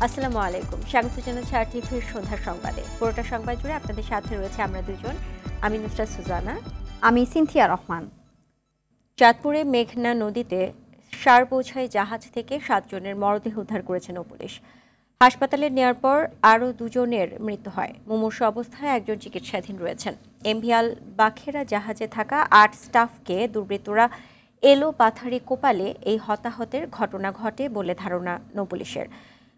আসসালামু আলাইকুম, স্বাগত জানাচ্ছি আরটিভির সন্ধ্যা সংবাদে। পুরোটা সংবাদ জুড়ে আপনাদের সাথে রয়েছে আমরা দুজন, আমি নুসরাত সুজানা, আমি সিনথিয়া রহমান। চাঁদপুরে মেঘনা নদীতে সার বোঝাই জাহাজ থেকে 7 জনের মরদেহ উদ্ধার করেছে নৌপুলিশ। হাসপাতালে নেওয়ার পর আরও 2 জনের মৃত্যু হয়। মুমূর্ষ অবস্থায় একজন চিকিৎসাধীন রয়েছেন। এমভি আল বাখেরা জাহাজে থাকা 8 স্টাফকে দুর্বৃত্তরা এলো পাথারি কোপালে এই হতাহতের ঘটনা ঘটে বলে ধারণা নৌপুলিশের।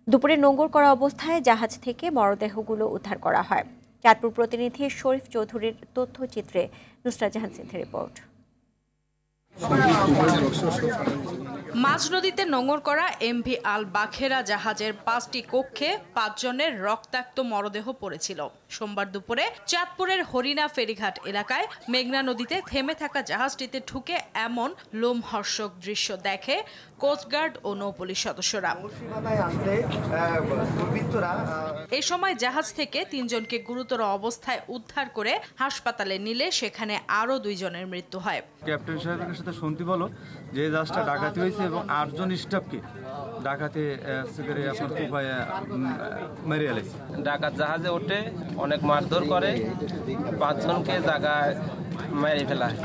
দুপুরে নোঙর করা অবস্থায় জাহাজ থেকে মরদেহগুলো উদ্ধার করা হয়। চাঁদপুর প্রতিনিধি শরীফ চৌধুরীর তথ্যচিত্রে নুসরাত জাহান সিনথির রিপোর্ট। মাঝ নদীতে নোঙর করা এমভি আল বাখেরা জাহাজের 5টি কক্ষে 5 জনের রক্তাক্ত মরদেহ পড়েছিল। সোমবার দুপুরে চাঁদপুরের হরিণা ফেরিঘাট এলাকায় মেঘনা নদীতে থেমে থাকা জাহাজটিতে ঢুকে এমন লোমহর্ষক দৃশ্য দেখে কোস্টগার্ড ও নৌপুলিশ সদস্যরা। এ সময় জাহাজ থেকে 3 জনকে গুরুতর অবস্থায় উদ্ধার করে হাসপাতালে নিলে সেখানে আরও 2 জনের মৃত্যু হয়। ক্যাপ্টেন সাহেবের সাথে শুনতে বলো যে জাহাজটা ডাকাতি হয়েছে এবং 8 জন স্টাফকে ডাকাতে মেরে এলেছে। ডাকাত জাহাজে ওঠে অনেক মারধর করে, 5 জনকে জায়গায় মেরে ফেলায়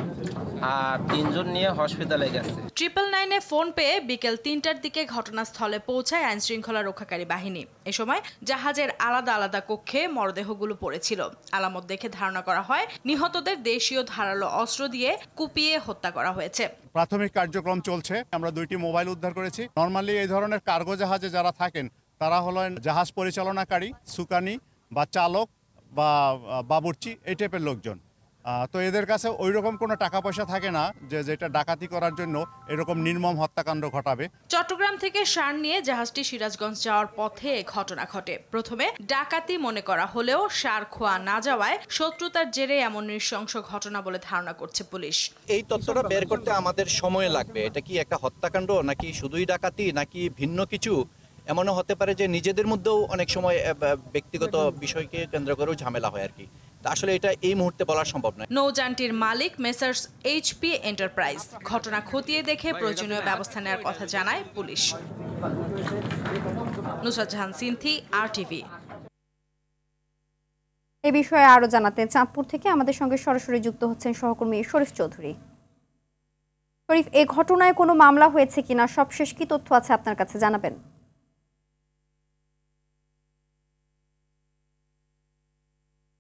আর 3 জন নিয়ে হসপিটালে গেছে। 999-এ ফোন পেয়ে বিকেল 3টার দিকে ঘটনাস্থলে পৌঁছায় আইন শৃঙ্খলা রক্ষাকারী বাহিনী। এ সময় জাহাজের আলাদা আলাদা কক্ষে মরদেহগুলো পড়েছিল। আলামত দেখে ধারণা করা হয় নিহতদের দেশীয় ধারালো অস্ত্র দিয়ে কুপিয়ে হত্যা করা হয়েছে। প্রাথমিক কার্যক্রম চলছে। আমরা 2টি মোবাইল উদ্ধার করেছি। নরমালি এই ধরনের কার্গো জাহাজে যারা থাকেন তারা হলেন জাহাজ পরিচালনাকারী, সুকানি বা চালক বা বাবুর্চি, এই টাইপের লোকজন। তো এদের কাছে ওই রকম কোনো টাকা পয়সা থাকে না যে যেটা ডাকাতি করার জন্য এরকম নির্মম হত্যাকাণ্ড ঘটাবে। চট্টগ্রাম থেকে সার নিয়ে জাহাজটি সিরাজগঞ্জ যাওয়ার পথে ঘটনা ঘটে। প্রথমে ডাকাতি মনে করা হলেও সার খোয়া না যাওয়ায় শত্রুতার জেরে এমন নৃশংস ঘটনা বলে ধারণা করছে পুলিশ। এই তথ্যটা বের করতে আমাদের সময় লাগবে। এটা কি একটা হত্যাকাণ্ড নাকি শুধুই ডাকাতি নাকি ভিন্ন কিছু? এমনও হতে পারে যে নিজেদের মধ্যেও অনেক সময় ব্যক্তিগত বিষয়কে কেন্দ্র করেও ঝামেলা হয় আর কি। আসলে এটা এই মুহূর্তে বলা সম্ভব নয়। নৌযানটির মালিক মেসার্স এইচপি এন্টারপ্রাইজ। ঘটনা খতিয়ে দেখে প্রয়োজনীয় ব্যবস্থা নেওয়ার কথা জানায় পুলিশ। নুসরাত জাহান সিনথি, আরটিভি। এই বিষয়ে আরো জানাতে চাঁদপুর থেকে আমাদের সঙ্গে সরাসরি যুক্ত হচ্ছেন সহকর্মী শরীফ চৌধুরী। শরীফ, এই ঘটনায় কোনো মামলা হয়েছে কিনা, সবশেষ কি তথ্য আছে আপনার কাছে জানাবেন?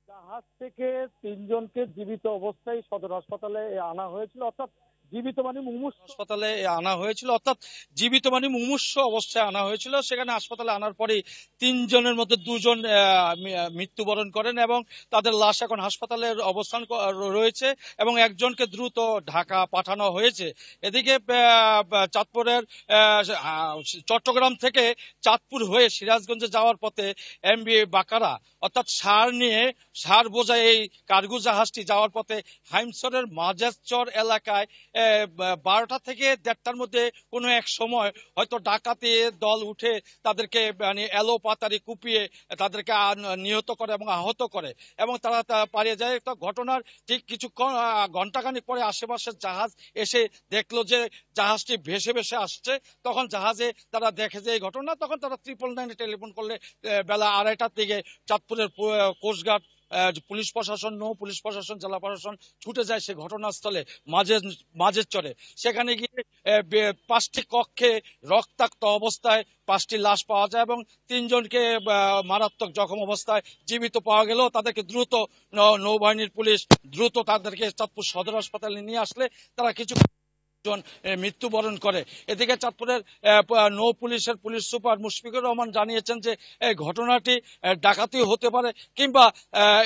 জাহাজ থেকে 3 জনকে জীবিত অবস্থায় সদর হাসপাতালে আনা হয়েছিল, অর্থাৎ জীবিত মানে মুমূর্ষু হাসপাতালে আনা হয়েছিল, অর্থাৎ জীবিত মানে মুমূর্ষু অবস্থায় আনা হয়েছিল। সেখানে হাসপাতালে আনার পরে 3 জনের মধ্যে 2 জন মৃত্যুবরণ করেন এবং তাদের লাশ এখন হাসপাতালের অবস্থান রয়েছে এবং একজনকে দ্রুত ঢাকা পাঠানো হয়েছে। এদিকে চাঁদপুরের চট্টগ্রাম থেকে চাঁদপুর হয়ে সিরাজগঞ্জে যাওয়ার পথে এমভি বাকারা অর্থাৎ সার বোঝায় এই কার্গো জাহাজটি যাওয়ার পথে হাইমসরের মাঝেরচর এলাকায় 12টা থেকে 1:30টার মধ্যে কোনো এক সময় হয়তো ডাকাতি দল উঠে তাদেরকে মানে এলো পাতারি কুপিয়ে তাদেরকে নিহত করে এবং আহত করে এবং তারা পালিয়ে যায়। তো ঘটনার ঠিক কিছুক্ষণ ঘন্টাখানিক পরে আশেপাশের জাহাজ এসে দেখলো যে জাহাজটি ভেসে ভেসে আসছে। তখন জাহাজে তারা দেখে যে এই ঘটনা, তখন তারা 999-এ টেলিফোন করলে বেলা 2:30টার দিকে চাঁদপুরের কোস্টগার্ড, পুলিশ প্রশাসন, নৌ পুলিশ প্রশাসন, জেলা প্রশাসন ছুটে যায় সে ঘটনাস্থলে মাঝের চরে। সেখানে গিয়ে 5টি কক্ষে রক্তাক্ত অবস্থায় 5টি লাশ পাওয়া যায় এবং 3 জনকে মারাত্মক জখম অবস্থায় জীবিত পাওয়া গেল। তাদেরকে দ্রুত নৌবাহিনীর পুলিশ দ্রুত তাদেরকে চাঁদপুর সদর হাসপাতালে নিয়ে আসলে তারা কিছু মৃত্যুবরণ করে। এদিকে চাঁদপুরের নৌ পুলিশের পুলিশ সুপার মুশফিকুর রহমান জানিয়েছেন যে এই ঘটনাটি ডাকাতি হতে পারে কিংবা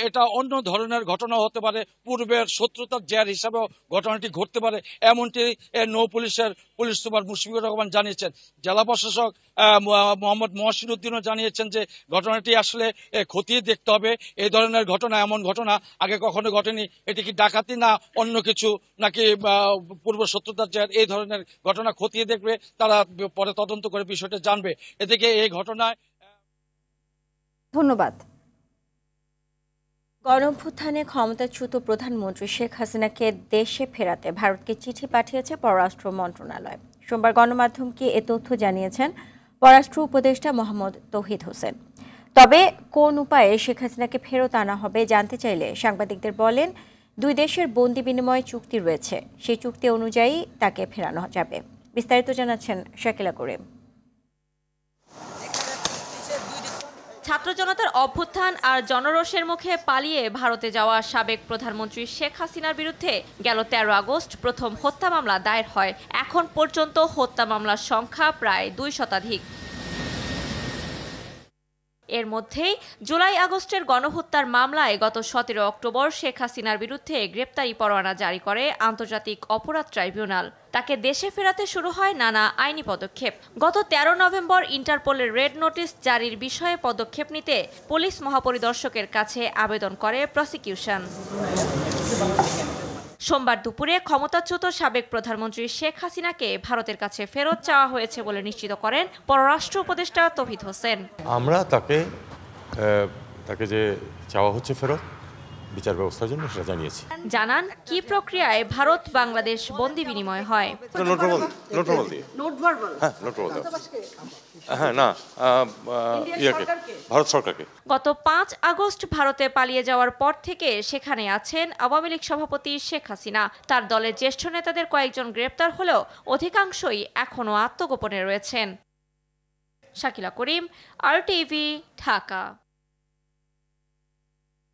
এটা অন্য ধরনের ঘটনা হতে পারে, পূর্বের শত্রুতার জের হিসাবেও ঘটনাটি ঘটতে পারে, এমনটি নৌ পুলিশের পুলিশ সুপার মুশফিকুর রহমান জানিয়েছেন। জেলা প্রশাসক মোহাম্মদ মহসিন উদ্দিনও জানিয়েছেন যে ঘটনাটি আসলে খতিয়ে দেখতে হবে। এই ধরনের ঘটনা, এমন ঘটনা আগে কখনো ঘটেনি। এটি কি ডাকাতি না অন্য কিছু নাকি পূর্ব শত্রুতার জের, এই ধরনের ঘটনা খতিয়ে দেখবে, তারা পরে তদন্ত করে বিষয়টা জানবে। এদিকে এই ঘটনায় ধন্যবাদ। গণঅভ্যুত্থানে ক্ষমতাচ্যুত প্রধানমন্ত্রী শেখ হাসিনাকে দেশে ফেরাতে ভারতকে চিঠি পাঠিয়েছে পররাষ্ট্র মন্ত্রণালয়। সোমবার গণমাধ্যমকে এ তথ্য জানিয়েছেন পররাষ্ট্র উপদেষ্টা মোহাম্মদ তৌহিদ হোসেন। তবে কোন উপায়ে শেখ হাসিনাকে ফেরত আনা হবে জানতে চাইলে সাংবাদিকদের বলেন, দুই দেশের বন্দি বিনিময় চুক্তি রয়েছে, সেই চুক্তি অনুযায়ী তাকে ফেরানো যাবে। বিস্তারিত জানাচ্ছেন শাকিলা করিম। ছাত্র জনতার অভ্যুত্থান আর জনরোষের মুখে পালিয়ে ভারতে যাওয়া সাবেক প্রধানমন্ত্রী শেখ হাসিনার বিরুদ্ধে গেল 13 আগস্ট প্রথম হত্যা মামলা দায়ের হয়। এখন পর্যন্ত হত্যা মামলার সংখ্যা প্রায় 2 শতাধিক। এর মধ্যেই জুলাই আগস্টের গণহত্যার মামলায় গত 17 অক্টোবর শেখ হাসিনার বিরুদ্ধে গ্রেপ্তারি পরোয়ানা জারি করে আন্তর্জাতিক অপরাধ ট্রাইব্যুনাল। তাকে দেশে ফেরাতে শুরু হয় নানা আইনি পদক্ষেপ। গত 13 নভেম্বর ইন্টারপোলের রেড নোটিশ জারির বিষয়ে পদক্ষেপ নিতে পুলিশ মহাপরিদর্শকের কাছে আবেদন করে প্রসিকিউশন। সোমবার দুপুরে ক্ষমতাচ্যুত সাবেক প্রধানমন্ত্রী শেখ হাসিনাকে ভারতের কাছে ফেরত চাওয়া হয়েছে বলে নিশ্চিত করেন পররাষ্ট্র উপদেষ্টা তৌহিদ হোসেন। আমরা তাকে যে চাওয়া হচ্ছে ফেরত বিচার ব্যবস্থার জন্য সেটা জানিয়েছি। জানান কি প্রক্রিয়ায় ভারত বাংলাদেশ বন্দি বিনিময় হয়। ভারত সরকারকে। গত 5 আগস্ট ভারতে পালিয়ে যাওয়ার পর থেকে সেখানে আছেন আওয়ামী লীগ সভাপতি শেখ হাসিনা। তার দলের জ্যেষ্ঠ নেতাদের কয়েকজন গ্রেপ্তার হলেও অধিকাংশই এখনও আত্মগোপনে রয়েছেন। শাকিলা করিম, RTV, ঢাকা।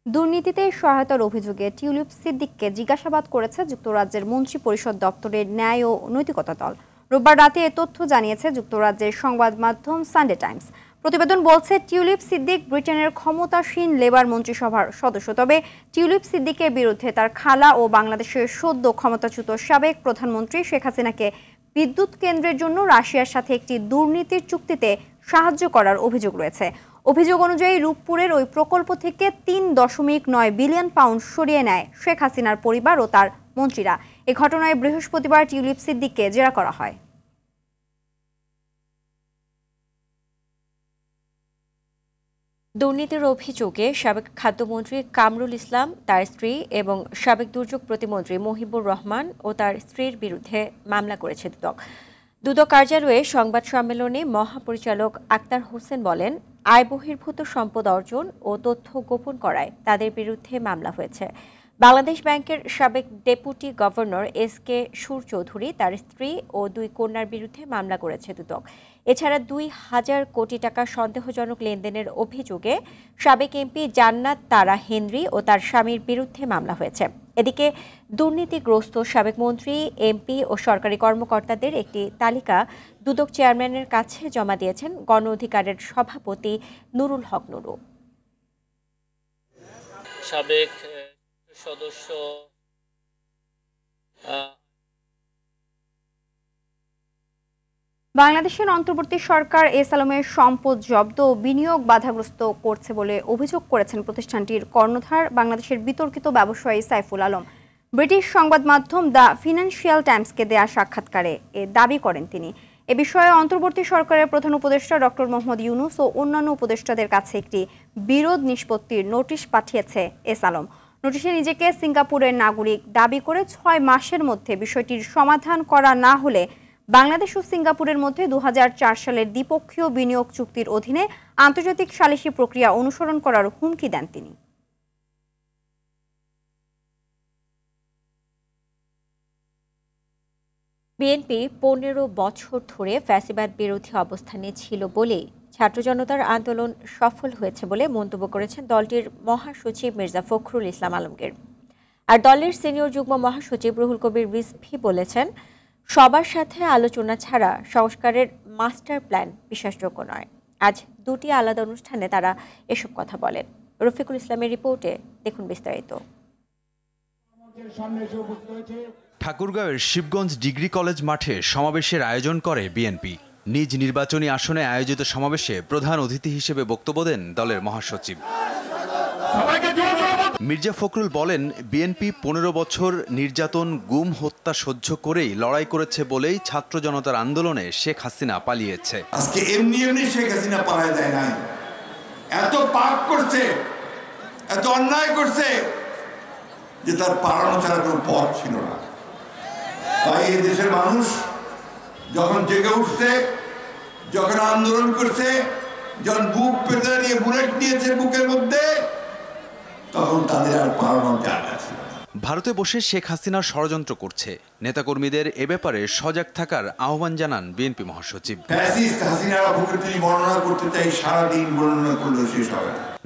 দুর্নীতিতে সহায়তার অভিযোগে টিউলিপ সিদ্দিককে জিজ্ঞাসাবাদ করেছে যুক্তরাজ্যের মন্ত্রী পরিষদ দপ্তরের ন্যায় ও নৈতিকতা দল। রোববার রাতে এ তথ্য জানিয়েছে যুক্তরাজ্যের সংবাদ মাধ্যম সানডে টাইমস। প্রতিবেদন বলছে, টিউলিপ সিদ্দিক ব্রিটেনের ক্ষমতাসীন লেবার মন্ত্রিসভার সদস্য। তবে টিউলিপ সিদ্দিকের বিরুদ্ধে তার খালা ও বাংলাদেশের সদ্য ক্ষমতাচ্যুত সাবেক প্রধানমন্ত্রী শেখ হাসিনাকে বিদ্যুৎ কেন্দ্রের জন্য রাশিয়ার সাথে একটি দুর্নীতির চুক্তিতে সাহায্য করার অভিযোগ রয়েছে। অভিযোগ অনুযায়ী রূপপুরের ওই প্রকল্প থেকে 3.9 বিলিয়ন পাউন্ড সরিয়ে নেয় শেখ হাসিনার পরিবার ও তার মন্ত্রীরা। এ ঘটনায় বৃহস্পতিবার টিউলিপ সিদ্দিককে জেরা করা হয়। দুর্নীতির অভিযোগে সাবেক খাদ্যমন্ত্রী কামরুল ইসলাম, তার স্ত্রী এবং সাবেক দুর্যোগ প্রতিমন্ত্রী মহিবুর রহমান ও তার স্ত্রীর বিরুদ্ধে মামলা করেছে দুদক। দুদক কার্যালয়ে সংবাদ সম্মেলনে মহাপরিচালক আক্তার হোসেন বলেন, আয় বহির্ভূত সম্পদ অর্জন ও তথ্য গোপন করায় তাদের বিরুদ্ধে মামলা হয়েছে। বাংলাদেশ ব্যাংকের সাবেক ডেপুটি গভর্নর SK সুর চৌধুরী, তার স্ত্রী ও 2 কন্যার বিরুদ্ধে মামলা করেছে দুদক। এছাড়া 2000 কোটি টাকা সন্দেহজনক লেনদেনের অভিযোগে সাবেক MP জান্নাত তারা হেনরি ও তার স্বামীর বিরুদ্ধে মামলা হয়েছে। এদিকে দুর্নীতিগ্রস্ত সাবেক মন্ত্রী, MP ও সরকারি কর্মকর্তাদের একটি তালিকা দুদক চেয়ারম্যানের কাছে জমা দিয়েছেন গণ অধিকারের সভাপতি নুরুল হক নুরু। সাবেক সদস্য বাংলাদেশের অন্তর্বর্তী সরকার এস আলমের সম্পদ জব্দ ও বিনিয়োগ বাধাগ্রস্ত করছে বলে অভিযোগ করেছেন প্রতিষ্ঠানটির কর্ণধার বাংলাদেশের বিতর্কিত ব্যবসায়ী সাইফুল আলম। ব্রিটিশ সংবাদ মাধ্যম দ্য ফিনান্সিয়াল টাইমসকে দেয়া সাক্ষাৎকারে এ দাবি করেন তিনি। এ বিষয়ে অন্তর্বর্তী সরকারের প্রধান উপদেষ্টা ডক্টর মোহাম্মদ ইউনুস ও অন্যান্য উপদেষ্টাদের কাছে একটি বিরোধ নিষ্পত্তির নোটিশ পাঠিয়েছে এস আলম। নোটিশে নিজেকে সিঙ্গাপুরের নাগরিক দাবি করে 6 মাসের মধ্যে বিষয়টির সমাধান করা না হলে বাংলাদেশ ও সিঙ্গাপুরের মধ্যে 2004 সালের দ্বিপক্ষীয় বিনিয়োগ চুক্তির অধীনে আন্তর্জাতিক সালিসি প্রক্রিয়া অনুসরণ করার হুমকি দেন তিনি। বিএনপি 15 বছর ধরে ফ্যাসিবাদ বিরোধী অবস্থানে ছিল বলেই ছাত্র জনতার আন্দোলন সফল হয়েছে বলে মন্তব্য করেছেন দলটির মহাসচিব মির্জা ফখরুল ইসলাম আলমগীর। আর দলের সিনিয়র যুগ্ম মহাসচিব রুহুল কবির রিজভী বলেছেন, সবার সাথে আলোচনা ছাড়া সংস্কারের মাস্টার প্ল্যান বিশ্বাসযোগ্য নয়। আজ 2টি আলাদা অনুষ্ঠানে তারা এসব কথা বলেন। রফিকুল ইসলামের রিপোর্টে দেখুন বিস্তারিত। ঠাকুরগাঁওয়ের শিবগঞ্জ ডিগ্রি কলেজ মাঠে সমাবেশের আয়োজন করে বিএনপি। নিজ নির্বাচনী আসনে আয়োজিত সমাবেশে প্রধান অতিথি হিসেবে বক্তব্য দেন দলের মহাসচিব মির্জা ফখরুল বলেন, বিএনপি 15 বছর নির্যাতন, গুম, হত্যা সহ্য করেই লড়াই করেছে বলেই ছাত্র জনতার আন্দোলনে শেখ হাসিনা পালিয়েছে। আজকে এমনি শেখ হাসিনা পালায় যায় নাই, এত পাপ করছে, এত অন্যায় করছে যে তার পালানো ছাড়া কোনো পথ ছিল না। তাই এই দেশের মানুষ যখন জেগে উঠছে, যখন আন্দোলন করছে, যখন বুক পেতে নিয়ে বুলেট নিয়েছে বুকের মধ্যে, তখন তাদের আর পালানোর জায়গা ছিল। ভারতে বসে শেখ হাসিনা ষড়যন্ত্র করছে, নেতাকর্মীদের এ ব্যাপারে সজাগ থাকার আহ্বান জানান বিএনপি মহাসচিব।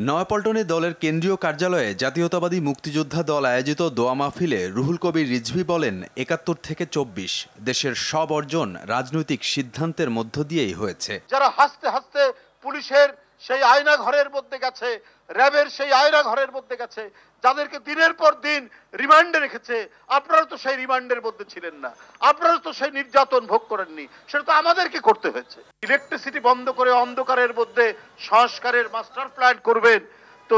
নয়াপল্টনে দলের কেন্দ্রীয় কার্যালয়ে জাতীয়তাবাদী মুক্তিযোদ্ধা দল আয়োজিত দোয়া মাহফিলে রুহুল কবির রিজভী বলেন, ৭১ থেকে ২৪ দেশের সব অর্জন রাজনৈতিক সিদ্ধান্তের মধ্য দিয়েই হয়েছে। যারা হাসতে হাসতে পুলিশের সেই আয়না ঘরের মধ্যে গেছে, র্যাবের সেই আয়না ঘরের মধ্যে গেছে, যাদেরকে দিনের পর দিন রিমান্ডে রেখেছে, আপনারা তো সেই রিমান্ডের মধ্যে ছিলেন না, আপনারা তো সেই নির্যাতন ভোগ করেননি, সেটা তো আমাদেরকে করতে হয়েছে। ইলেকট্রিসিটি বন্ধ করে অন্ধকারের মধ্যে সংস্কারের মাস্টার প্ল্যান করবেন, তো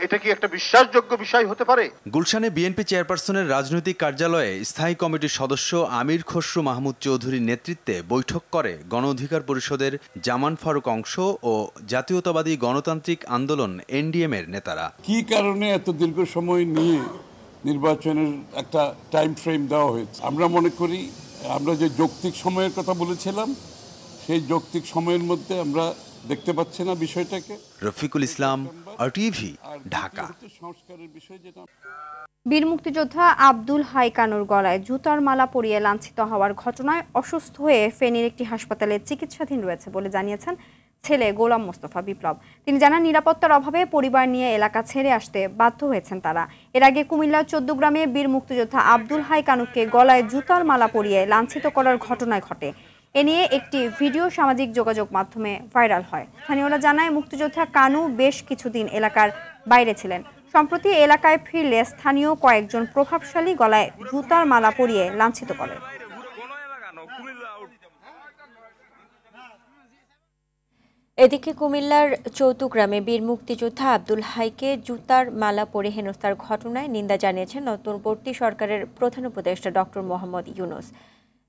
এটা কি একটা বিশ্বাসযোগ্য বিষয় হতে পারে? গুলশানে বিএনপি চেয়ারপারসনের রাজনৈতিক কার্যালয়ে স্থায়ী কমিটির সদস্য আমির খসরু মাহমুদ চৌধুরীর নেতৃত্বে বৈঠক করে গণ অধিকার পরিষদের জামান ফারুক অংশ ও জাতীয়তাবাদী গণতান্ত্রিক আন্দোলন এনডিএম এর নেতারা। কি কারণে এত দীর্ঘ সময় নিয়ে নির্বাচনের একটা টাইম ফ্রেম দেওয়া হয়েছে? আমরা মনে করি আমরা যে যৌক্তিক সময়ের কথা বলেছিলাম, সেই যৌক্তিক সময়ের মধ্যে আমরা দেখতে পাচ্ছি না বিষয়টাকে। রফিকুল ইসলাম, RTV, ঢাকা। বীর মুক্তিযোদ্ধা আব্দুল হাই কানুর গলায় জুতার মালা পরিয়ে লাঞ্ছিত হওয়ার ঘটনায় অসুস্থ হয়ে ফেনীর একটি হাসপাতালে চিকিৎসাধীন রয়েছে বলে জানিয়েছেন ছেলে গোলাম মোস্তফা বিপ্লব। তিনি জানান, নিরাপত্তার অভাবে পরিবার নিয়ে এলাকা ছেড়ে আসতে বাধ্য হয়েছেন তারা। এর আগে কুমিল্লার ১৪ গ্রামে বীর মুক্তিযোদ্ধা আব্দুল হাই কানুকে গলায় জুতার মালা পরিয়ে লাঞ্ছিত করার ঘটনায় ঘটে। এ নিয়ে একটি ভিডিও সামাজিক যোগাযোগ মাধ্যমে ভাইরাল হয়। স্থানীয়রা জানায়, মুক্তিযোদ্ধা কানু বেশ কিছুদিন এলাকার বাইরে ছিলেন। সম্প্রতি এলাকায় ফিরলে স্থানীয় কয়েকজন প্রভাবশালী গলায় জুতার মালা পরিয়ে লাঞ্ছিত করে। এদিকে কুমিল্লার চৌতুগ্রামে বীর মুক্তিযোদ্ধা আব্দুল হাইকে জুতার মালা পরে হেনস্থার ঘটনায় নিন্দা জানিয়েছেন অন্তর্বর্তী সরকারের প্রধান উপদেষ্টা ডক্টর মোহাম্মদ ইউনূস।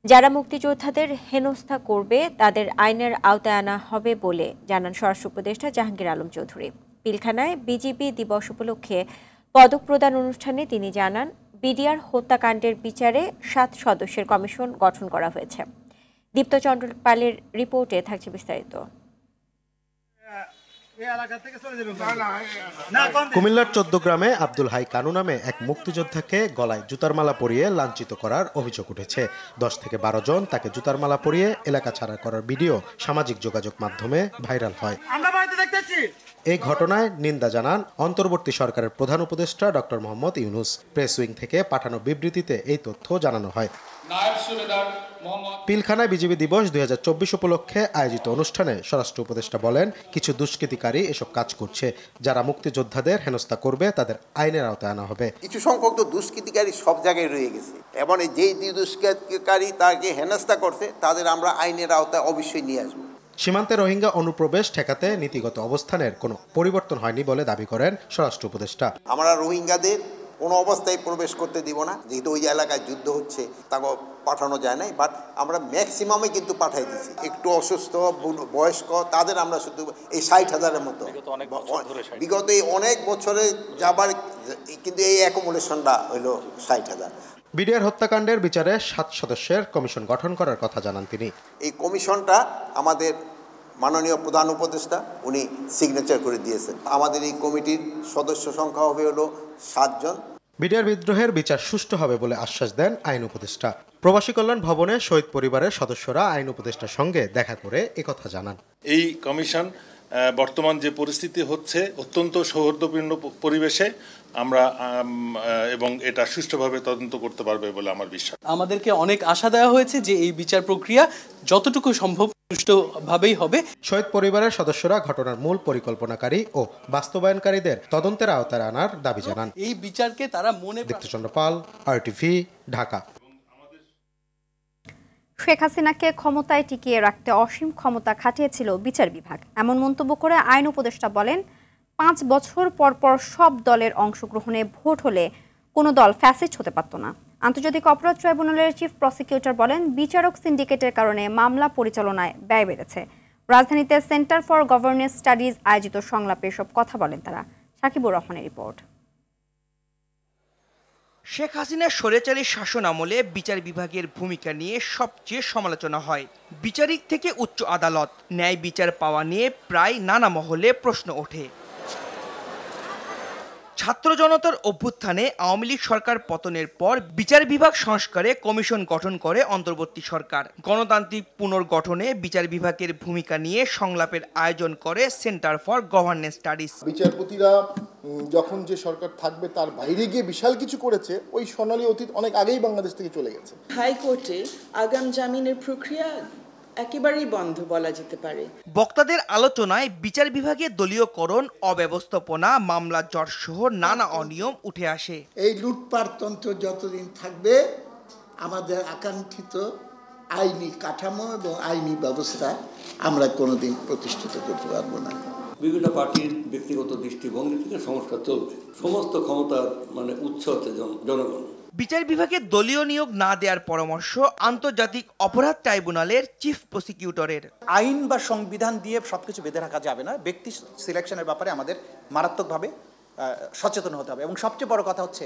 যারা মুক্তিযোদ্ধাদের হেনস্থা করবে তাদের আইনের আওতায় আনা হবে বলে জানান স্বরাষ্ট্র উপদেষ্টা জাহাঙ্গীর আলম চৌধুরী। পিলখানায় বিজিবি দিবস উপলক্ষে পদক প্রদান অনুষ্ঠানে তিনি জানান, বিডিআর হত্যাকাণ্ডের বিচারে ৭ সদস্যের কমিশন গঠন করা হয়েছে। দীপ্ত চন্দ্রপালের রিপোর্টে থাকছে বিস্তারিত। কুমিল্লার ১৪ গ্রামে আব্দুল হাই কানু নামে এক মুক্তিযোদ্ধাকে গলায় জুতার মালা পরিয়ে লাঞ্ছিত করার অভিযোগ উঠেছে। ১০ থেকে ১২ জন তাকে জুতার মালা পরিয়ে এলাকা ছাড়া করার ভিডিও সামাজিক যোগাযোগ মাধ্যমে ভাইরাল হয়। এই ঘটনায় নিন্দা জানান অন্তর্বর্তী সরকারের প্রধান উপদেষ্টা doctor Mohammad Yunus. Press wing থেকে পাঠানো বিবৃতিতে এই তথ্য জানানো হয়। পিলখানায় বিজিবি দিবস ২০২৪ উপলক্ষে আয়োজিত অনুষ্ঠানে স্বরাষ্ট্র উপদেষ্টা বলেন, কিছু দুষ্কৃতিকারী এসব কাজ করছে। যারা মুক্তিযোদ্ধাদের হেনস্থা করবে তাদের আইনের আওতায় আনা হবে। কিছু সংখ্যক তো দুষ্কৃতিকারী সব জায়গায় রয়ে গেছে, এবং যেই দুষ্কৃতিকারী তাকে হেনস্থা করছে তাদের আমরা আইনের আওতায় অবশ্যই নিয়ে আসবো। সীমান্তে রোহিঙ্গা অনুপ্রবেশ ঠেকাতে নীতিগত অবস্থানের কোনো পরিবর্তন হয়নি বলে দাবি করেন স্বরাষ্ট্র উপদেষ্টা। আমরা রোহিঙ্গাদের কোনো অবস্থায় প্রবেশ করতে দিব না, যেহেতু ওই এলাকায় যুদ্ধ হচ্ছে, তাকে পাঠানো যায় নাই, বাট আমরা ম্যাক্সিমামে কিন্তু পাঠাই দিচ্ছি। একটু অসুস্থ বয়স্ক তাদের আমরা শুধু এই ৬০,০০০-এর মতো বিগত এই অনেক বছরে যাবার, কিন্তু এই অ্যাকোমোডেশনটা হইল ৬০,০০০। বিডিআর হত্যাকাণ্ডের বিচারে ৭ সদস্যের কমিশন গঠন করার কথা জানান তিনি। এই কমিশনটা আমাদের মাননীয় প্রধান উপদেষ্টা উনি সিগনেচার করে দিয়েছেন। আমাদের এই কমিটির সদস্য সংখ্যা হবে হলো ৭ জন। বিডিআর বিদ্রোহের বিচার সুষ্ঠু হবে বলে আশ্বাস দেন আইন উপদেষ্টা। প্রবাসী কল্যাণ ভবনে শহীদ পরিবারের সদস্যরা আইন উপদেষ্টার সঙ্গে দেখা করে একথা জানান। এই কমিশন বর্তমান যে পরিস্থিতি হচ্ছে অত্যন্ত সৌহার্দ্যপূর্ণ পরিবেশে আমরা এবং এটা সুষ্ঠুভাবে তদন্ত করতে পারবে বলে আমার বিশ্বাস। আমাদেরকে অনেক আশা দেওয়া হয়েছে যে এই বিচার প্রক্রিয়া যতটুকু সম্ভব সুষ্ঠুভাবেই হবে। শহীদ পরিবারের সদস্যরা ঘটনার মূল পরিকল্পনাকারী ও বাস্তবায়নকারীদের তদন্তের আওতায় আনার দাবি জানান। এই বিচারকে তারা মনে। দীপ্তচন্দ্র পাল, RTV, ঢাকা। শেখ হাসিনাকে ক্ষমতায় টিকিয়ে রাখতে অসীম ক্ষমতা খাটিয়েছিল বিচার বিভাগ, এমন মন্তব্য করে আইন উপদেষ্টা বলেন, ৫ বছর পর পর সব দলের অংশগ্রহণে ভোট হলে কোনো দল ফ্যাসিস্ট হতে পারত না। আন্তর্জাতিক অপরাধ ট্রাইব্যুনালের চিফ প্রসিকিউটর বলেন, বিচারক সিন্ডিকেটের কারণে মামলা পরিচালনায় ব্যয় বেড়েছে। রাজধানীতে সেন্টার ফর গভর্নেন্স স্টাডিজ আয়োজিত সংলাপে সব কথা বলেন তারা। সাকিবুর রহমানের রিপোর্ট। শেখ হাসিনার স্বৈরাচারী শাসন আমলে বিচার বিভাগের ভূমিকা নিয়ে সবচেয়ে সমালোচনা হয়। বিচারিক থেকে উচ্চ আদালত ন্যায় বিচার পাওয়া নিয়ে প্রায় নানা মহলে প্রশ্ন ওঠে। ছাত্র জনতার অভ্যুত্থানে আওয়ামী লীগ সরকার পতনের পর বিচার বিভাগ সংস্কারে কমিশন গঠন করে অন্তর্বর্তী সরকার। গণতান্ত্রিক পুনর্গঠনে বিচার বিভাগের ভূমিকা নিয়ে সংলাপের আয়োজন করে সেন্টার ফর গভর্নেন্স স্টাডিজ। বিচারপতিরা যখন যে সরকার থাকবে তার বাইরে গিয়ে বিশাল কিছু করেছে, ওই সোনালী অতীত অনেক আগেই বাংলাদেশ থেকে চলে গেছে। হাইকোর্টে আগাম জামিনের প্রক্রিয়া একেবারেই বন্ধ বলা যেতে পারে। বক্তাদের আলোচনায় বিচার বিভাগের দলীয়করণ, অব্যবস্থাপনা, মামলা জট সহ নানা অনিয়ম উঠে আসে। এই লুটপাট তন্ত্র যতদিন থাকবে আমাদের আকাঙ্ক্ষিত আইনি কাঠামো এবং আইনি ব্যবস্থা আমরা কোনোদিন প্রতিষ্ঠিত করতে পারবো না। বিভিন্ন পার্টির ব্যক্তিগত দৃষ্টিভঙ্গি থেকে সংস্কার চলবে। সমস্ত ক্ষমতার উৎস হচ্ছে জনগণ। বিচার বিভাগে দলীয় নিয়োগ না দেওয়ার পরামর্শ আন্তর্জাতিক অপরাধ ট্রাইব্যুনালের চিফ প্রসিকিউটরের। আইন বা সংবিধান দিয়ে সবকিছু বেঁধে রাখা যাবে না। ব্যক্তি সিলেকশনের ব্যাপারে আমাদের মারাত্মকভাবে সচেতন হতে হবে। এবং সবচেয়ে বড় কথা হচ্ছে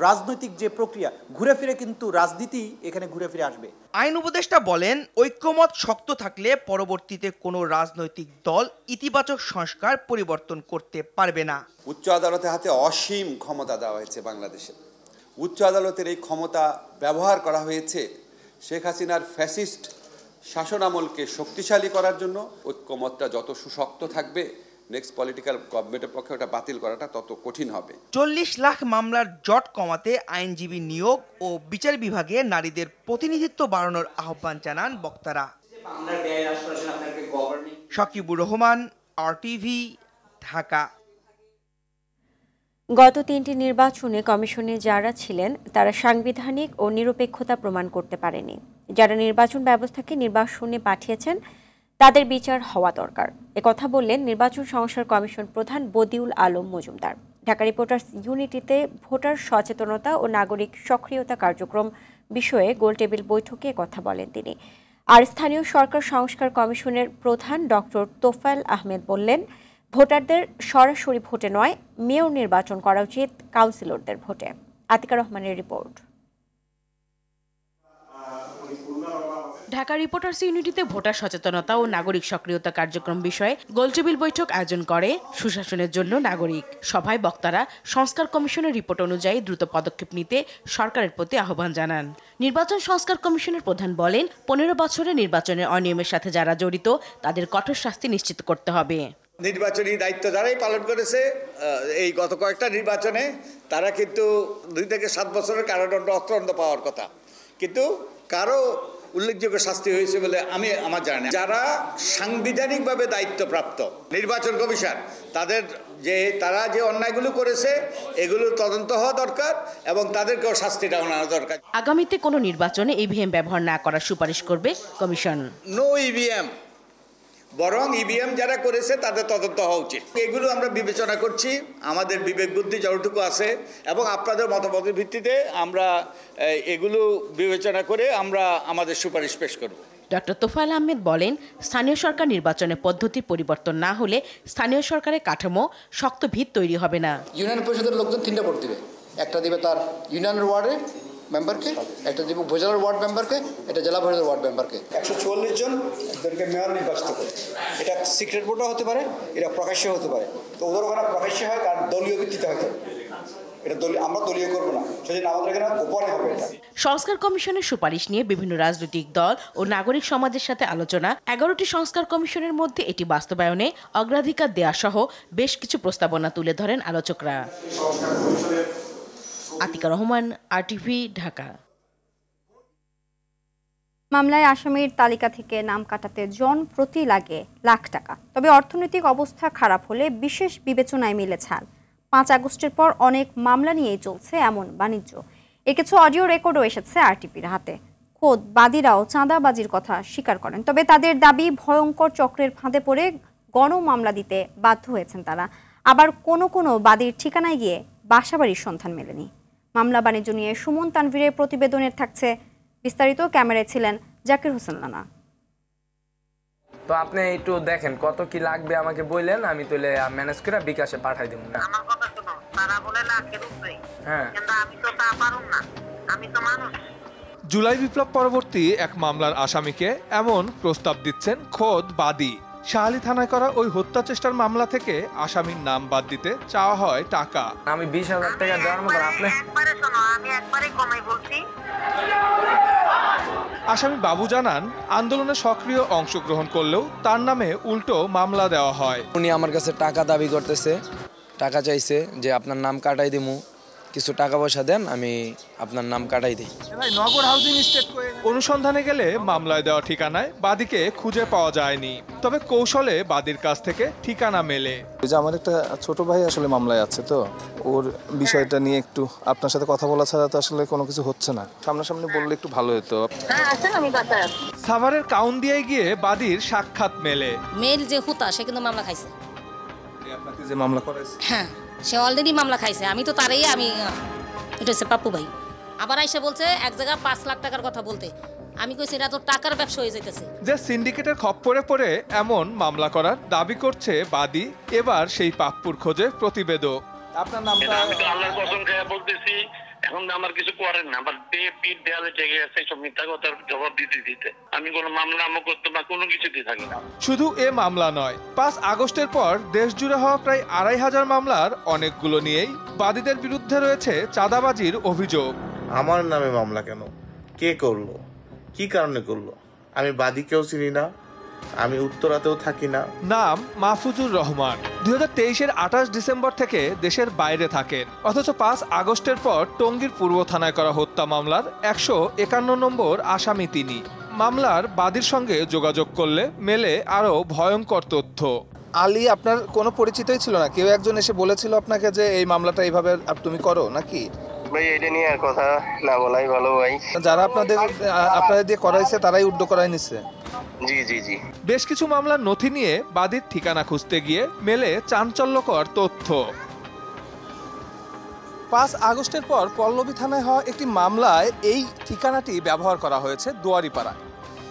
রাজনৈতিক যে প্রক্রিয়া, ঘুরে ফিরে কিন্তু রাজনীতি এখানে ঘুরে ফিরে আসবে। আইন উপদেষ্টা বলেন, ঐক্যমত শক্ত থাকলে পরবর্তীতে কোনো রাজনৈতিক দল ইতিবাচক সংস্কার পরিবর্তন করতে পারবে না। উচ্চ আদালতের হাতে অসীম ক্ষমতা দেওয়া হয়েছে বাংলাদেশে। উচ্চ আদালতের এই ক্ষমতা ব্যবহার করা হয়েছে শেখ হাসিনার ফ্যাসিস্ট শাসনামলকে শক্তিশালী করার জন্য। ঐক্যমতটা যত সুশক্ত থাকবে, নেক্সট পলিটিক্যাল গভর্নমেন্টের পক্ষে ওটা বাতিল করাটা তত কঠিন হবে। 40 লাখ মামলার জট কমাতে আইনজীবী নিয়োগ ও বিচার বিভাগে নারীদের প্রতিনিধিত্ব বাড়ানোর আহ্বান জানান বক্তারা। সাকিবুর রহমান, RTV, ঢাকা। গত 3টি নির্বাচনে কমিশনে যারা ছিলেন তারা সাংবিধানিক ও নিরপেক্ষতা প্রমাণ করতে পারেনি। যারা নির্বাচন ব্যবস্থাকে নির্বাসনে পাঠিয়েছেন তাদের বিচার হওয়া দরকার, একথা বললেন নির্বাচন সংস্কার কমিশন প্রধান বদিউল আলম মজুমদার। ঢাকা রিপোর্টার্স ইউনিটিতে ভোটার সচেতনতা ও নাগরিক সক্রিয়তা কার্যক্রম বিষয়ে গোলটেবিল বৈঠকে কথা বলেন তিনি। আর স্থানীয় সরকার সংস্কার কমিশনের প্রধান ডক্টর তোফায়েল আহমেদ বললেন, ভোটারদের সরাসরি ভোটে নয়, মেয়র নির্বাচন করা উচিত কাউন্সিলরদের ভোটে। আতিকা রহমানের রিপোর্ট। ঢাকা রিপোর্টার্স ইউনিটিতে ভোটার সচেতনতা ও নাগরিক সক্রিয়তা কার্যক্রম বিষয়ে গোলটেবিল বৈঠক আয়োজন করে সুশাসনের জন্য নাগরিক। সভায় বক্তারা সংস্কার কমিশনের রিপোর্ট অনুযায়ী দ্রুত পদক্ষেপ নিতে সরকারের প্রতি আহ্বান জানান। নির্বাচন সংস্কার কমিশনের প্রধান বলেন, 15 বছরে নির্বাচনের অনিয়মের সাথে যারা জড়িত তাদের কঠোর শাস্তি নিশ্চিত করতে হবে। নির্বাচনী দায়িত্ব যারাই পালন করেছে এই গত কয়েকটা নির্বাচনে, তারা কিন্তু 2 থেকে 7 বছরের কারাদণ্ড অর্থদণ্ড পাওয়ার কথা, কিন্তু কারো উল্লেখযোগ্য শাস্তি হয়েছে বলে আমার জানা নেই। যারা সাংবিধানিকভাবে দায়িত্বপ্রাপ্ত নির্বাচন কমিশন, তারা যে অন্যায়গুলো করেছে এগুলো তদন্ত হওয়া দরকার এবং তাদেরকেও শাস্তিটা আনা দরকার। আগামীতে কোনো নির্বাচনে ইভিএম ব্যবহার না করার সুপারিশ করবে কমিশন। নো ইভিএম, বরং ইভিএম যারা করেছে তাদের তদন্ত হওয়া উচিত। এগুলো আমরা বিবেচনা করছি, আমাদের বিবেক বুদ্ধি যতটুকু আছে এবং আপনাদের মতামতের ভিত্তিতে আমরা এগুলো বিবেচনা করে আমরা আমাদের সুপারিশ পেশ করব। ডক্টর তোফায়েল আহমেদ বলেন, স্থানীয় সরকার নির্বাচনের পদ্ধতির পরিবর্তন না হলে স্থানীয় সরকারের কাঠামো শক্ত ভিত তৈরি হবে না। ইউনিয়ন পরিষদের লোকজন 3টা ভোট দিবে, একটা দিবে তার ইউনিয়নের ওয়ার্ডে মেম্বারকে, একটা দিব উপজেলার ওয়ার্ড মেম্বারকে, এটা জেলা পরিষদের ওয়ার্ড মেম্বারকে। 144 জন এদেরকে মেয়র নির্বাচিত করে। এটা সিক্রেট ভোটও হতে পারে, এটা প্রকাশ্য হতে পারে। তো ওদের ওখানে প্রকাশ্য হয়, কারণ দলীয় ভিত্তিতে হয়তো এটা আমরা দলীয় করবো না, সেজন্য আমাদের এখানে গোপনে হবে। এটা সংস্কার কমিশনের সুপারিশ নিয়ে বিভিন্ন রাজনৈতিক দল ও নাগরিক সমাজের সাথে আলোচনা। 11টি সংস্কার কমিশনের মধ্যে এটি বাস্তবায়নে অগ্রাধিকার দেয়া সহ বেশ কিছু প্রস্তাবনা তুলে ধরেন আলোচকরা। আতিকা রহমান, RTV, ঢাকা। মামলায় আসামির তালিকা থেকে নাম কাটাতে জন প্রতি লাগে লাখ টাকা। তবে অর্থনৈতিক অবস্থা খারাপ হলে বিশেষ বিবেচনায় মিলে ছাড়। 5 আগস্টের পর অনেক মামলা নিয়েই চলছে এমন বাণিজ্য। এর কিছু অডিও রেকর্ডও এসেছে RTPর হাতে। খোদ বাদীরাও চাঁদাবাজির কথা স্বীকার করেন। তবে তাদের দাবি, ভয়ঙ্কর চক্রের ফাঁদে পড়ে গণ মামলা দিতে বাধ্য হয়েছেন তারা। আবার কোনো বাদীর ঠিকানায় গিয়ে বাসাবাড়ির সন্ধান মেলেনি। মামলা বাণিজ্য নিয়ে সুমন তানভীরের প্রতিবেদনের থাকছে বিস্তারিত। ক্যামেরায় ছিলেন জাকির হোসেন রানা। তো আপনি একটু দেখেন কত কি লাগবে আমাকে বললেন, আমি তাহলে ম্যানেজ করে বিকাশে পাঠাই দেব। না তারা বলে লাখের উপরে, কিন্তু আমি তো তা পারুম না, আমি তো মানুষ। জুলাই বিপ্লব পরবর্তী এক মামলার আসামিকে এমন প্রস্তাব দিচ্ছেন খোদ বাদী। শাহালি থানায় করা ওই হত্যা চেষ্টার মামলা থেকে আসামির নাম বাদ দিতে চাওয়া হয় টাকা। আমি 20,000 টাকা দেওয়ার মতো আপনি একবারে শোনো, আমি একবারে কমাই বলছি। আসামি বাবু জানান, আন্দোলনে সক্রিয় অংশগ্রহণ করলেও তার নামে উল্টো মামলা দেওয়া হয়। উনি আমার কাছে টাকা দাবি করতেছে, টাকা চাইছে যে আপনার নাম কাটাই দিমু, কিছু টাকা পয়সা দেন, আমি আপনার নাম কাটাই দিই। অনুসন্ধানে গেলে মামলায় দেওয়া ঠিকানায় বাদীকে খুঁজে পাওয়া যায়নি, তবে কৌশলে বাদীর কাছ থেকে ঠিকানা মেলে। যে আমার একটা ছোট ভাই আসলে মামলায় আছে, তো ওর বিষয়টা নিয়ে একটু আপনার সাথে কথা বলা ছাড়া তো আসলে কোনো কিছু হচ্ছে না, সামনাসামনি বললে একটু ভালো হতো। সাভারের কাউন দিয়ে গিয়ে বাদীর সাক্ষাৎ মেলে। মেল যে হুতা সে কিন্তু মামলা খাইছে। আপনাকে যে মামলা করাইছে, হ্যাঁ সে অলরেডি মামলা খাইছে। আমি তো তারই এটা হচ্ছে পাপ্পু ভাই। আবার আইসা বলছে এক জায়গা 5 লাখ টাকার কথা বলতে। আমি কইছি এটা তো টাকার ব্যবসা হয়ে যাইতেছে। যে সিন্ডিকেটের খপ্পরে পড়ে এমন মামলা করার দাবি করছে বাদী, এবার সেই পাপ্পুর খোঁজে প্রতিবেদক। আপনার নামটা আমি তো আল্লাহর কসম খেয়ে বলতেছি, এখন আমার কিছু করেন না, আবার পিঠ দেয়ালে ঠেকে গেছে সব মিথ্যা কথার জবাব দিতে আমি কোনো মামলা করতে বা কোনো কিছুতে থাকি না। শুধু এ মামলা নয়, 5 আগস্টের পর দেশ জুড়ে হওয়া প্রায় 2,500 মামলার অনেকগুলো নিয়েই বাদীদের বিরুদ্ধে রয়েছে চাঁদাবাজির অভিযোগ। আমার নামে মামলা কেন, কে করলো, কি কারণে করলো? আমি বাদীকেও চিনি না, আমি উত্তরাতেও থাকি না। নাম মাহফুজুর রহমান। 2023-এর 28 ডিসেম্বর থেকে দেশের বাইরে থাকেন, অথচ 5 আগস্টের পর টঙ্গীর পূর্ব থানায় করা হত্যা মামলার 151 নম্বর আসামি তিনি। মামলার বাদীর সঙ্গে যোগাযোগ করলে মেলে আরও ভয়ঙ্কর তথ্য। আলী আপনার কোনো পরিচিতই ছিল না? কেউ একজন এসে বলেছিল আপনাকে যে এই মামলাটা এইভাবে তুমি করো নাকি? ভাই এটা নিয়ে আর কথা না বলাই ভালো ভাই। যারা আপনাদের দিয়ে করাইছে তারাই উদ্যোগ করাই নিচ্ছে। জি জি জি। বেশ কিছু মামলার নথি নিয়ে বাদীর ঠিকানা খুঁজতে গিয়ে মেলে চাঞ্চল্যকর তথ্য। 5 আগস্টের পর পল্লবী থানায় হওয়া একটি মামলায় এই ঠিকানাটি ব্যবহার করা হয়েছে দুয়ারিপাড়ায়।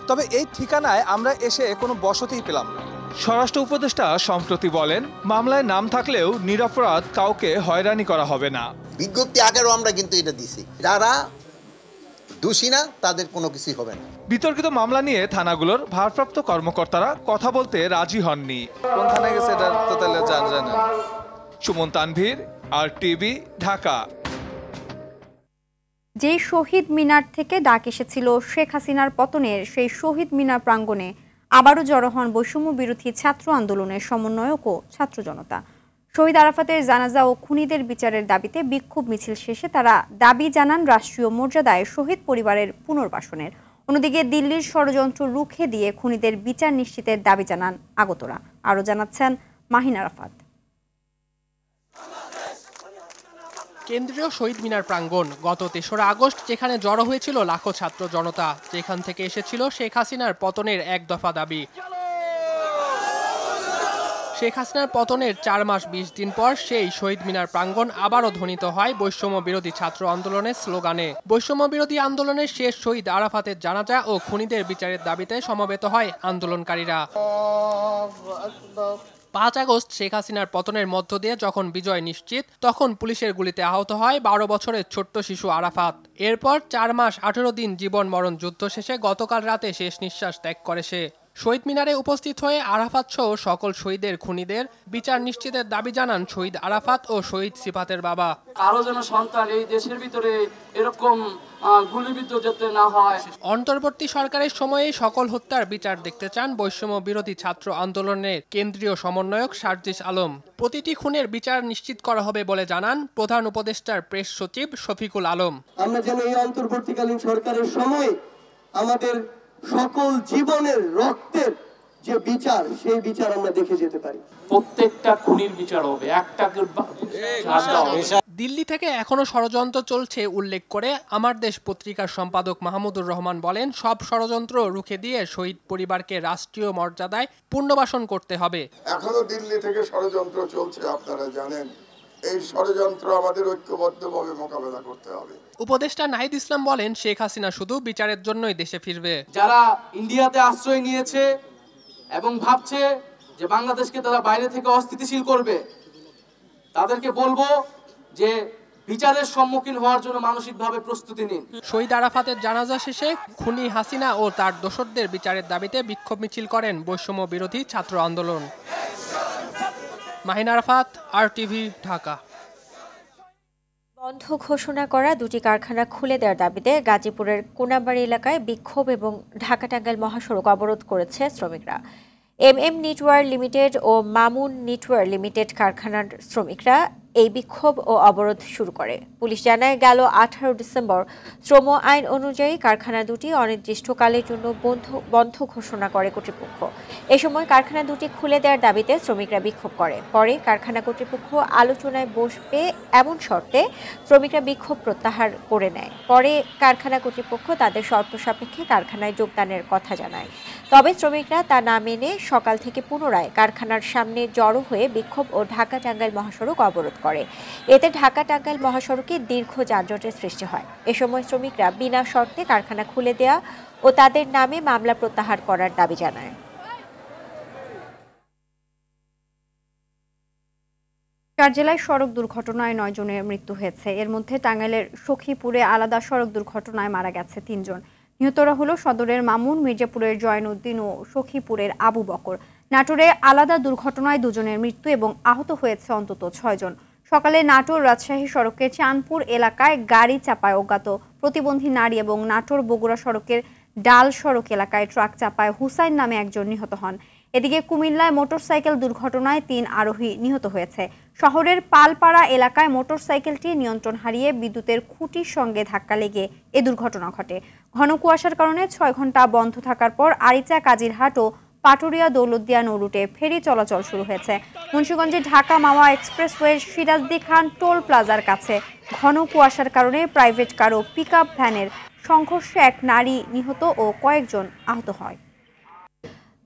তবে এই ঠিকানায় আমরা এসে কোনো বসতিই পেলাম না। স্বরাষ্ট্র উপদেষ্টা সম্প্রতি বলেন, মামলায় নাম থাকলেও নিরপরাধ কাউকে হয়রানি করা হবে না। বিজ্ঞপ্তি আগেও আমরা কিন্তু এটা দিছি, যারা দোষী না তাদের কোনো কিছুই হবে না। বিতর্কিত মামলা নিয়ে থানাগুলোর ভারপ্রাপ্ত কর্মকর্তারা কথা বলতে রাজি হননি। কোন থানায় গেছে এটা তো তাহলে জানেন। সুমন তানভীর, RTV, ঢাকা। যে শহীদ মিনার থেকে ডাক এসেছিল শেখ হাসিনার পতনের, সেই শহীদ মিনার প্রাঙ্গণে আবারও জড়ো হন বৈষম্য বিরোধী ছাত্র আন্দোলনের সমন্বয়ক ও ছাত্র জনতা। শহীদ আরাফাতের জানাজা ও খুনিদের বিচারের দাবিতে বিক্ষোভ মিছিল শেষে তারা দাবি জানান রাষ্ট্রীয় মর্যাদায় শহীদ পরিবারের পুনর্বাসনের। অন্যদিকে দিল্লির ষড়যন্ত্র রুখে দিয়ে খুনিদের বিচার নিশ্চিতের দাবি জানান আগতরা। আরও জানাচ্ছেন মাহিন আরাফাত। কেন্দ্রীয় শহীদ মিনার প্রাঙ্গণ গত 3রা আগস্ট যেখানে জড়ো হয়েছিল লাখো ছাত্র জনতা, যেখান থেকে এসেছিল শেখ হাসিনার পতনের 1 দফা দাবি। শেখ হাসিনার পতনের 4 মাস 20 দিন পর সেই শহীদ মিনার প্রাঙ্গণ আবারও ধ্বনিত হয় বৈষম্য বিরোধী ছাত্র আন্দোলনের স্লোগানে। বৈষম্য বিরোধী আন্দোলনের শেষ শহীদ আরাফাতের জানাজা ও খুনিদের বিচারের দাবিতে সমবেত হয় আন্দোলনকারীরা। 5 আগস্ট শেখ হাসিনার পতনের মধ্য দিয়ে যখন বিজয় নিশ্চিত, তখন পুলিশের গুলিতে আহত হয় 12 বছরের ছোট্ট শিশু আরাফাত। এরপর 4 মাস 18 দিন জীবন মরণ যুদ্ধ শেষে গতকাল রাতে শেষ নিঃশ্বাস ত্যাগ করে সে। শহীদ মিনারে উপস্থিত হয়ে আরাফাত সহ সকল শহীদের খুনিদের বিচার নিশ্চিতের দাবি জানান শহীদ আরাফাত ও শহীদ সিফাতের বাবা। কারো যেন সন্তান এই দেশের ভিতরে এরকম গুলিবিদ্ধ যেতে না হয়। অন্তর্বর্তী সরকারের সময়ে সকল হত্যার বিচার দেখতে চান বৈষম্য বিরোধী ছাত্র আন্দোলনের কেন্দ্রীয় সমন্বয়ক সার্জিস আলম। প্রতিটি খুনের বিচার নিশ্চিত করা হবে বলে জানান প্রধান উপদেষ্টার প্রেস সচিব শফিকুল আলম। আমরা যেন এই অন্তর্বর্তীকালীন সরকারের সময় আমাদের সকল জীবনের রক্তের যে বিচার, সেই বিচার আমরা দেখে যেতে পারি। প্রত্যেকটা খুনির বিচার হবে, একটা। দিল্লি থেকে এখনো ষড়যন্ত্র চলছে উল্লেখ করে আমার দেশ পত্রিকার সম্পাদক মাহমুদুর রহমান বলেন, সব ষড়যন্ত্র রুখে দিয়ে শহীদ পরিবারকে রাষ্ট্রীয় মর্যাদায় পুনর্বাসন করতে হবে। এখনো দিল্লি থেকে ষড়যন্ত্র চলছে, আপনারা জানেন। এই ষড়যন্ত্র আমাদের ঐক্যবদ্ধভাবে মোকাবেলা করতে হবে। উপদেষ্টা নাহিদ ইসলাম বলেন, শেখ হাসিনা শুধু বিচারের জন্যই দেশে ফিরবে। যারা ইন্ডিয়াতে আশ্রয় নিয়েছে এবং ভাবছে যে বাংলাদেশকে তারা বাইরে থেকে অস্থিতিশীল করবে, তাদেরকে বলবো যে বিচারের সম্মুখীন হওয়ার জন্য মানসিকভাবে প্রস্তুতি নিন। শহীদ আরাফাতের জানাজা শেষে খুনি হাসিনা ও তার দোসরদের বিচারের দাবিতে বিক্ষোভ মিছিল করেন বৈষম্য বিরোধী ছাত্র আন্দোলন। মাহিন আরাফাত, RTV, ঢাকা। বন্ধ ঘোষণা করা দুটি কারখানা খুলে দেওয়ার দাবিতে গাজীপুরের কোনাবাড়ি এলাকায় বিক্ষোভ এবং ঢাকা-টাঙ্গাইল মহাসড়ক অবরোধ করেছে শ্রমিকরা। MM নিটওয়ার লিমিটেড ও মামুন নিটওয়ার লিমিটেড কারখানার শ্রমিকরা এই বিক্ষোভ ও অবরোধ শুরু করে। পুলিশ জানায়, গেল 18 ডিসেম্বর শ্রম আইন অনুযায়ী কারখানা দুটি অনির্দিষ্টকালের জন্য বন্ধ ঘোষণা করে কর্তৃপক্ষ। এ সময় কারখানা দুটি খুলে দেওয়ার দাবিতে শ্রমিকরা বিক্ষোভ করে। পরে কারখানা কর্তৃপক্ষ আলোচনায় বসবে এমন শর্তে শ্রমিকরা বিক্ষোভ প্রত্যাহার করে নেয়। পরে কারখানা কর্তৃপক্ষ তাদের শর্ত সাপেক্ষে কারখানায় যোগদানের কথা জানায়। তবে শ্রমিকরা তা না মেনে সকাল থেকে পুনরায় কারখানার সামনে জড়ো হয়ে বিক্ষোভ ও ঢাকা-টাঙ্গাইল মহাসড়ক অবরোধ করে। এতে ঢাকা-টাঙ্গাইল মহাসড়কে দীর্ঘ যানজটের সৃষ্টি হয়। এ সময় শ্রমিকরা বিনা শর্তে কারখানা খুলে দেয়া ও তাদের নামে মামলা প্রত্যাহার করার দাবি জানায়। চার জেলায় সড়ক দুর্ঘটনায় 9 জনের মৃত্যু হয়েছে। এর মধ্যে টাঙ্গাইলের সখীপুরে আলাদা সড়ক দুর্ঘটনায় মারা গেছে 3 জন। নিহতরা হলো সদরের মামুন, মির্জাপুরের জয়নুদ্দিন ও সখীপুরের আবু বকর। নাটোরে আলাদা দুর্ঘটনায় 2 জনের মৃত্যু এবং আহত হয়েছে অন্তত 6 জন। সকালে নাটোর রাজশাহী সড়কের চাঁদপুর এলাকায় গাড়ি চাপায় অজ্ঞাত প্রতিবন্ধী নারী এবং নাটোর বগুড়া সড়কের ডাল সড়ক এলাকায় ট্রাক চাপায় হুসাইন নামে একজন নিহত হন। এদিকে কুমিল্লায় মোটরসাইকেল দুর্ঘটনায় 3 আরোহী নিহত হয়েছে। শহরের পালপাড়া এলাকায় মোটরসাইকেলটি নিয়ন্ত্রণ হারিয়ে বিদ্যুতের খুঁটির সঙ্গে ধাক্কা লেগে এ দুর্ঘটনা ঘটে। ঘন কুয়াশার কারণে 6 ঘন্টা বন্ধ থাকার পর আরিচা কাজিরহাট ও পাটুরিয়া দৌলতদিয়া নৌ রুটে ফেরি চলাচল শুরু হয়েছে। মুন্সিগঞ্জে ঢাকা মাওয়া এক্সপ্রেসওয়ের সিরাজদি খান টোল প্লাজার কাছে ঘন কুয়াশার কারণে প্রাইভেট কার ও পিকআপ ভ্যানের সংঘর্ষে 1 নারী নিহত ও কয়েকজন আহত হয়।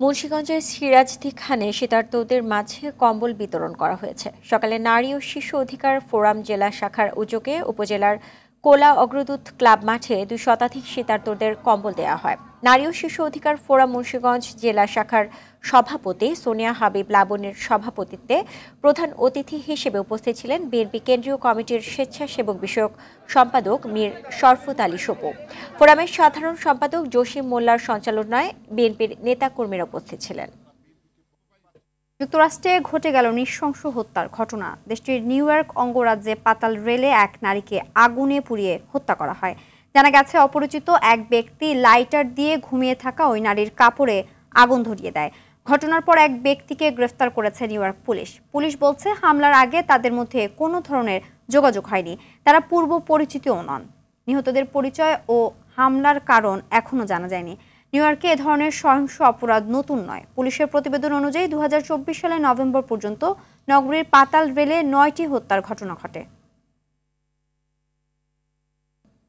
মুন্সিগঞ্জের সিরাজদি খানে শীতার্তদের মাঝে কম্বল বিতরণ করা হয়েছে। সকালে নারী ও শিশু অধিকার ফোরাম জেলা শাখার উদ্যোগে উপজেলার কোলা অগ্রদূত ক্লাব মাঠে 2 শতাধিক শীতার্তদের কম্বল দেওয়া হয়। নারী ও শিশু অধিকার ফোরাম মুন্সিগঞ্জ জেলা শাখার সভাপতি সোনিয়া হাবিব লাবণীর সভাপতিত্বে প্রধান অতিথি হিসেবে উপস্থিত ছিলেন বিএনপি কেন্দ্রীয় কমিটির স্বেচ্ছাসেবক বিষয়ক সম্পাদক মীর শরফত আলী সপু। ফোরামের সাধারণ সম্পাদক জসিম মোল্লার সঞ্চালনায় বিএনপির নেতাকর্মীরা উপস্থিত ছিলেন। যুক্তরাষ্ট্রে ঘটে গেল নৃশংস হত্যার ঘটনা। দেশটির নিউ ইয়র্ক অঙ্গরাজ্যে পাতাল রেলে 1 নারীকে আগুনে পুড়িয়ে হত্যা করা হয়। জানা গেছে, অপরিচিত এক ব্যক্তি লাইটার দিয়ে ঘুমিয়ে থাকা ওই নারীর কাপড়ে আগুন ধরিয়ে দেয়। ঘটনার পর এক ব্যক্তিকে গ্রেফতার করেছে নিউ ইয়র্ক পুলিশ। পুলিশ বলছে, হামলার আগে তাদের মধ্যে কোনো ধরনের যোগাযোগ হয়নি। তারা পূর্ব পরিচিতও নন। নিহতদের পরিচয় ও হামলার কারণ এখনও জানা যায়নি। নিউ ইয়র্কে এ ধরনের সহিংস অপরাধ নতুন নয়। পুলিশের প্রতিবেদন অনুযায়ী 2024 সালের নভেম্বর পর্যন্ত নগরীর পাতাল রেলে 9টি হত্যার ঘটনা ঘটে।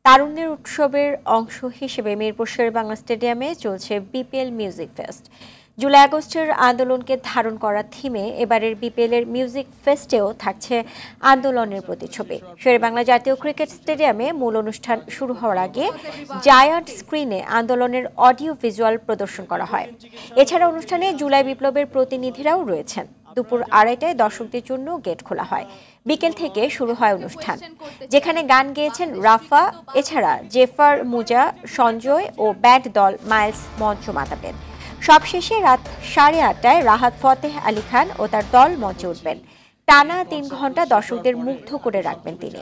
তারুণ্যের উৎসবের অংশ হিসেবে মিরপুর শেরেবাংলা স্টেডিয়ামে চলছে বিপিএল মিউজিক ফেস্ট। জুলাই আগস্টের আন্দোলনকে ধারণ করা থিমে এবারের বিপিএলের মিউজিক ফেস্টেও থাকছে আন্দোলনের প্রতিচ্ছবি। শেরেবাংলা জাতীয় ক্রিকেট স্টেডিয়ামে মূল অনুষ্ঠান শুরু হওয়ার আগে জায়ান্ট স্ক্রিনে আন্দোলনের অডিও ভিজুয়াল প্রদর্শন করা হয়। এছাড়া অনুষ্ঠানে জুলাই বিপ্লবের প্রতিনিধিরাও রয়েছেন। দুপুর 2:30টায় দর্শকদের জন্য গেট খোলা হয়। বিকেল থেকে শুরু হয় অনুষ্ঠান, যেখানে গান গেয়েছেন রাফা। এছাড়া জেফার, মুজা, সঞ্জয় ও ব্যান্ড দল মাইলস মঞ্চ মাতাবেন। সবশেষে রাত 8:30টায় রাহাত ফতেহ আলী খান ও তার দল মঞ্চে উঠবেন। টানা 3 ঘন্টা দর্শকদের মুগ্ধ করে রাখবেন তিনি।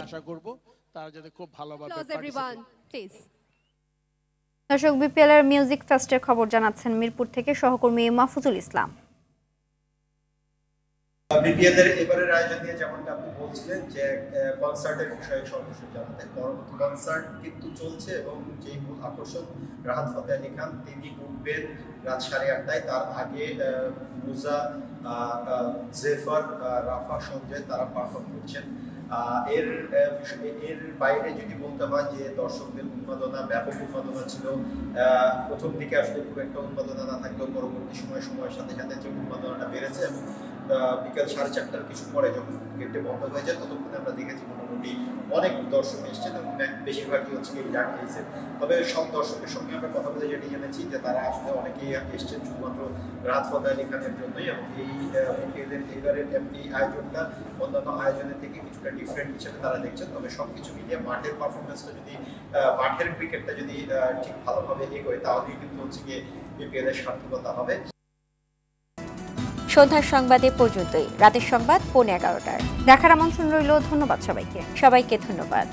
দর্শক, বিপিএল এর মিউজিক ফেস্টের খবর জানাচ্ছেন মিরপুর থেকে সহকর্মী মাহফুজুল ইসলাম। বিপিএল এর এবারের আয়োজন নিয়ে যেমনটা আপনি বলছিলেন যে কনসার্টের বিষয়ে সর্বশেষ জানাতে, পরবর্তী কনসার্ট কিন্তু চলছে এবং যেই মূল আকর্ষণ রাহাত ফতেহ আলী খান, তিনি উঠবেন রাত 8:30টায়। তার আগে মুজা, জেফার, রাফা, সঞ্জয় তারা পারফর্ম করছেন। এর বাইরে যদি বলতে হয় যে দর্শকদের উন্মাদনা, ব্যাপক উন্মাদনা ছিল। প্রথম দিকে আসলে খুব একটা উন্মাদনা না থাকলেও পরবর্তী সময়ের সাথে সাথে যে উন্মাদনাটা বেড়েছে এবং বিকাল 4:30টার কিছু পরে যখন গেটে বন্ধ হয়ে যায় ততক্ষণে আমরা দেখেছি মোটামুটি অনেক দর্শক এসেছেন এবং বেশিরভাগই হচ্ছে ইরাক এসেছেন। তবে সব দর্শকের সঙ্গে আমরা কথা বলে যেটি জেনেছি যে তারা আসলে অনেকেই এসেছেন শুধুমাত্র রাহাত ফতেহ আলী খানের জন্যই, এবং এইবারের এই আয়োজনটা অন্যান্য আয়োজনের থেকে কিছুটা ডিফারেন্ট হিসেবে তারা দেখছেন। তবে সবকিছু মিলিয়ে মাঠের পারফরমেন্সটা যদি মাঠের ক্রিকেটটা যদি ঠিক ভালোভাবে এগোয় তাহলেই কিন্তু হচ্ছে গিয়ে বিপিএল এর সার্থকতা হবে। সন্ধ্যার সংবাদে পর্যন্তই। রাতের সংবাদ 11:15টায় দেখার আমন্ত্রণ রইল। ধন্যবাদ সবাইকে। সবাইকে ধন্যবাদ।